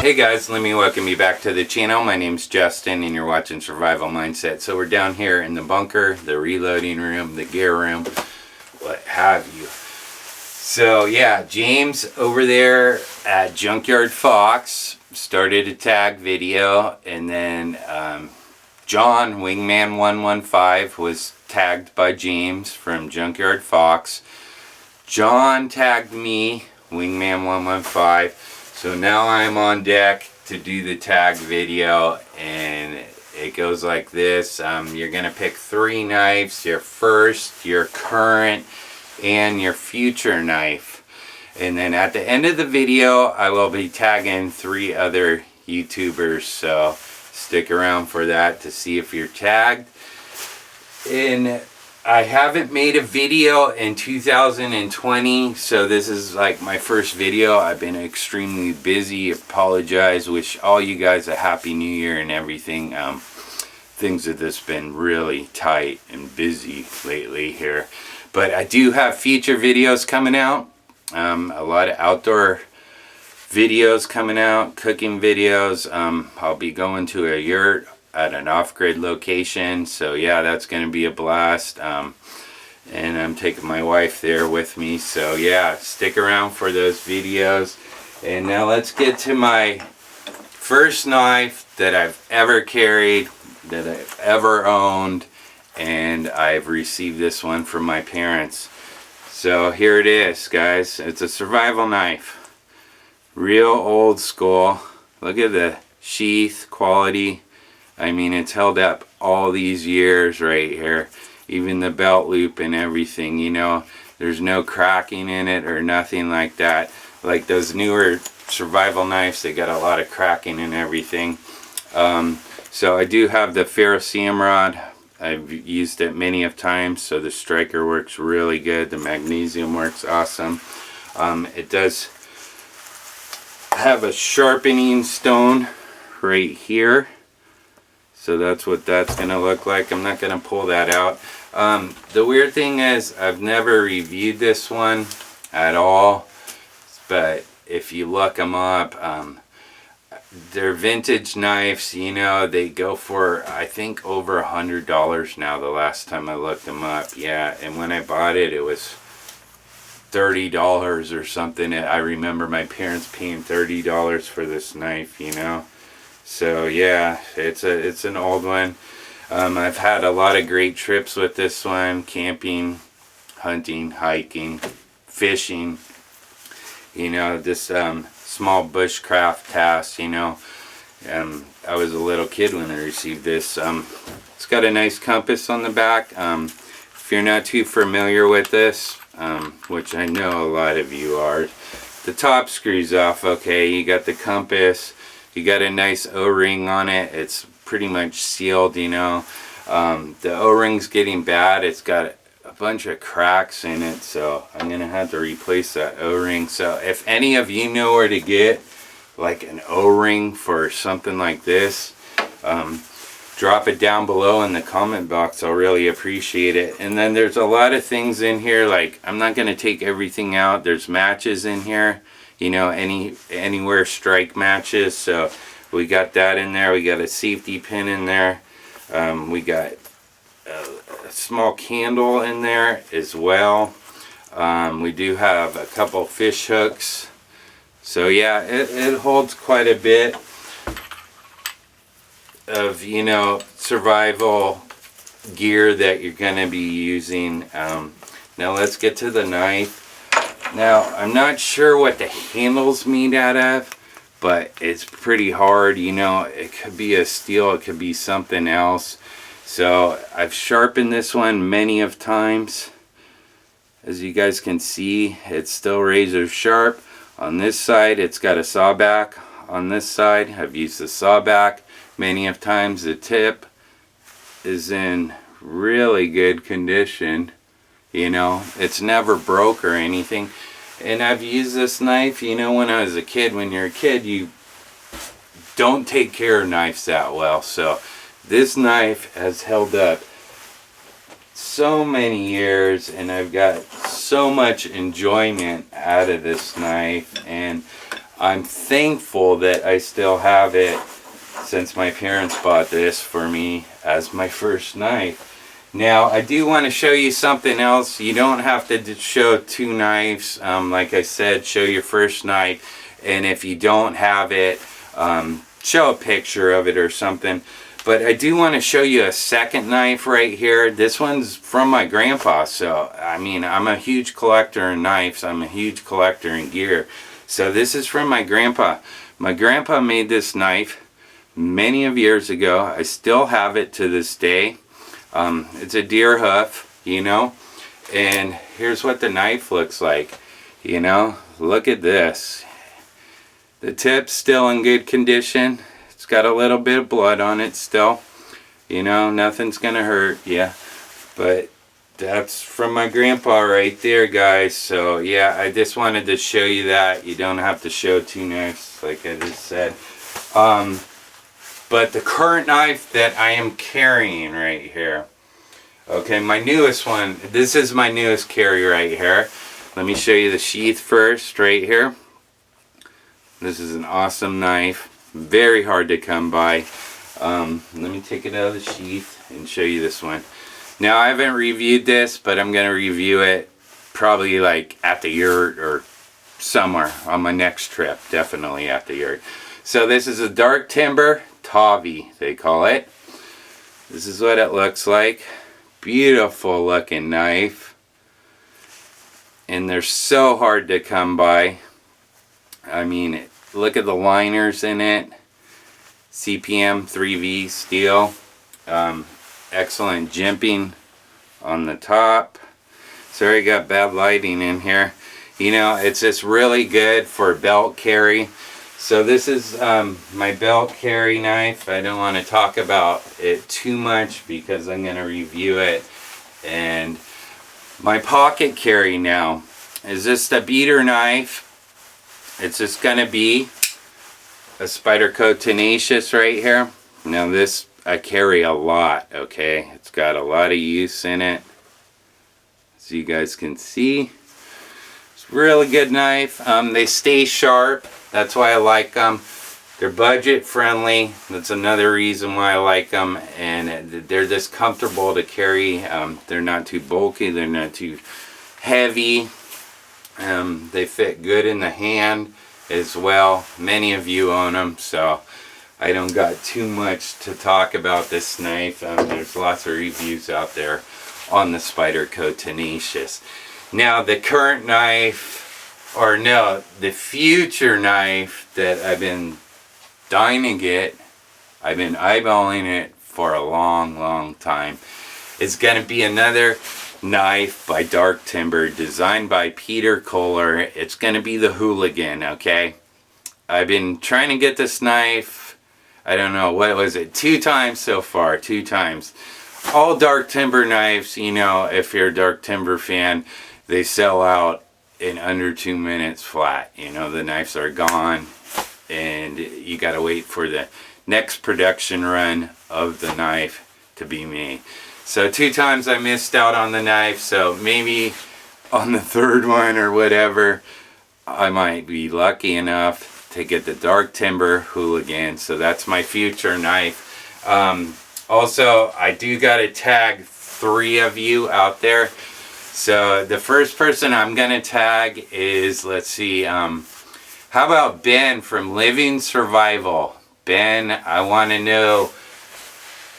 Hey guys, let me welcome you back to the channel. My name's Justin and you're watching Survival Mindset. So we're down here in the bunker, the reloading room, the gear room, what have you. So yeah, James over there at Junkyard Fox started a tag video, and then John, wingman 115, was tagged by James from Junkyard Fox. John tagged me, wingman 115. So now I'm on deck to do the tag video, and it goes like this. You're going to pick 3 knives, your first, your current, and your future knife. And then at the end of the video, I will be tagging 3 other YouTubers. So stick around for that to see if you're tagged. And I haven't made a video in 2020, so this is like my first video. I've been extremely busy. Apologize. Wish all you guys a happy new year and everything. Things have just been really tight and busy lately here. But I do have future videos coming out. A lot of outdoor videos coming out, cooking videos. I'll be going to a yurt at an off-grid location, so yeah, that's going to be a blast. And I'm taking my wife there with me, so yeah, stick around for those videos. And now let's get to my first knife that I've ever carried, that I've ever owned, and I've received this one from my parents. So here it is, guys. It's a survival knife, real old school. Look at the sheath quality. I mean, it's held up all these years right here. Even the belt loop and everything, you know. There's no cracking in it or nothing like that. Like those newer survival knives, they got a lot of cracking and everything. So I do have the ferrocerium rod. I've used it many of times, so the striker works really good. The magnesium works awesome. It does have a sharpening stone right here. So that's what that's going to look like. I'm not going to pull that out. The weird thing is I've never reviewed this one at all. But if you look them up, they're vintage knives. You know, they go for, I think, over $100 now the last time I looked them up. Yeah, and when I bought it, it was $30 or something. I remember my parents paying $30 for this knife, you know. So yeah, it's an old one. I've had a lot of great trips with this one, camping, hunting, hiking, fishing, you know, this small bushcraft task, you know. I was a little kid when I received this. It's got a nice compass on the back. If you're not too familiar with this, which I know a lot of you are, the top screws off, okay, you got the compass. You got a nice O-ring on it. It's pretty much sealed, you know. The O-ring's getting bad. It's got a bunch of cracks in it, so I'm going to have to replace that O-ring. So if any of you know where to get like an O-ring for something like this, drop it down below in the comment box. I'll really appreciate it. And then there's a lot of things in here. Like, I'm not going to take everything out. There's matches in here. You know, anywhere strike matches, so we got that in there. We got a safety pin in there. We got a small candle in there as well. We do have a couple fish hooks. So yeah, it holds quite a bit of, you know, survival gear that you're going to be using. Now let's get to the knife. Now, I'm not sure what the handle's made out of, but it's pretty hard, you know. It could be a steel, it could be something else. So, I've sharpened this one many of times. As you guys can see, it's still razor sharp. On this side, it's got a saw back. On this side, I've used the saw back many of times. The tip is in really good condition. You know, it's never broke or anything. And I've used this knife, you know, when I was a kid. When you're a kid, you don't take care of knives that well. So this knife has held up so many years, and I've got so much enjoyment out of this knife. And I'm thankful that I still have it, since my parents bought this for me as my first knife. Now, I do want to show you something else. You don't have to show 2 knives. Like I said, show your first knife. And if you don't have it, show a picture of it or something. But I do want to show you a second knife right here. This one's from my grandpa. So, I mean, I'm a huge collector in knives. I'm a huge collector in gear. So this is from my grandpa. My grandpa made this knife many of years ago. I still have it to this day. It's a deer hoof, you know, and here's what the knife looks like, you know. Look at this. The tip's still in good condition. It's got a little bit of blood on it still, you know, nothing's gonna hurt you. But that's from my grandpa right there, guys. So yeah, I just wanted to show you that. You don't have to show 2 knives, like I just said. But the current knife that I am carrying right here, okay, my newest one, this is my newest carry right here. Let me show you the sheath first, right here. This is an awesome knife, very hard to come by. Let me take it out of the sheath and show you this one. Now, I haven't reviewed this, but I'm going to review it probably like at the yurt or somewhere on my next trip, definitely at the yurt. So this is a dark timber Tavi, they call it. This is what it looks like. Beautiful looking knife. And they're so hard to come by. I mean, look at the liners in it. CPM 3V steel. Excellent jimping on the top. Sorry, I got bad lighting in here. You know, it's just really good for belt carry. So this is my belt carry knife. I don't want to talk about it too much because I'm going to review it. And my pocket carry now is just a beater knife. It's just going to be a Spyderco Tenacious right here. Now this I carry a lot, okay? It's got a lot of use in it, as you guys can see. It's a really good knife. They stay sharp. That's why I like them. They're budget friendly. That's another reason why I like them. And they're just comfortable to carry. They're not too bulky. They're not too heavy. They fit good in the hand as well. Many of you own them, so I don't got too much to talk about this knife. There's lots of reviews out there on the Spyderco Tenacious. Now the current knife, or no, the future knife that I've been dying to get, I've been eyeballing it for a long time, is going to be another knife by Dark Timber, designed by Peter Kohler. It's going to be the Hooligan, okay? I've been trying to get this knife, I don't know, what was it, 2 times so far, 2 times. All Dark Timber knives, you know, if you're a Dark Timber fan, they sell out in under 2 minutes flat. You know, the knives are gone and you got to wait for the next production run of the knife to be made. So 2 times I missed out on the knife, so maybe on the 3rd one or whatever, I might be lucky enough to get the Dark Timber Hooligan. So that's my future knife. Also, I do got to tag 3 of you out there. So the first person I'm going to tag is, let's see, how about Ben from Living Survival? Ben, I want to know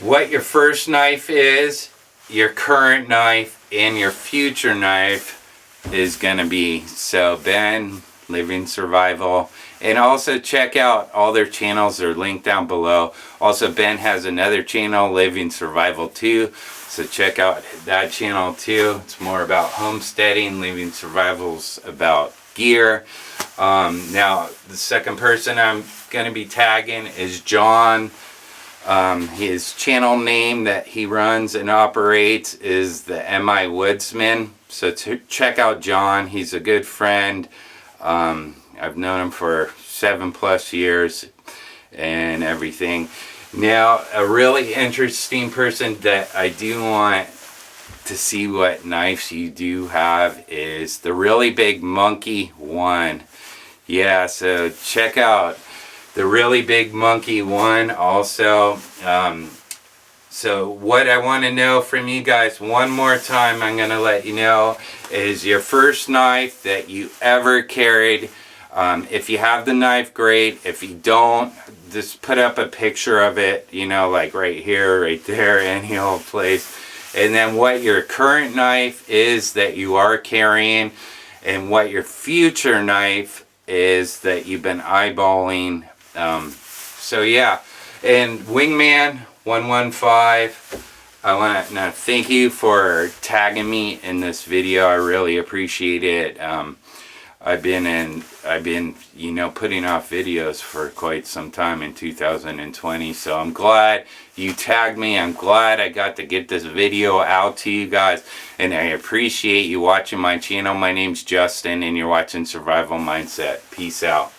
what your first knife is, your current knife, and your future knife is going to be. So Ben, Living Survival. And also check out all their channels. They're linked down below. Also, Ben has another channel, Living Survival 2. So check out that channel too. It's more about homesteading. Living Survival's about gear. Now, the second person I'm going to be tagging is John. His channel name that he runs and operates is the MI Woodsman. So check out John. He's a good friend. I've known him for 7+ years and everything. Now, a really interesting person that I do want to see what knives you do have is the really big Monkey 1. Yeah, so check out the really big monkey one also. So what I want to know from you guys one more time, I'm going to let you know, is your first knife that you ever carried. If you have the knife, great. If you don't, just put up a picture of it, you know, like right here, right there, any old place. And then what your current knife is that you are carrying, and what your future knife is that you've been eyeballing. So yeah, and Wingman 115, I want to thank you for tagging me in this video. I really appreciate it. I've been you know, putting off videos for quite some time in 2020, so I'm glad you tagged me. I'm glad I got to get this video out to you guys, and I appreciate you watching my channel. My name's Justin, and you're watching Survival Mindset. Peace out.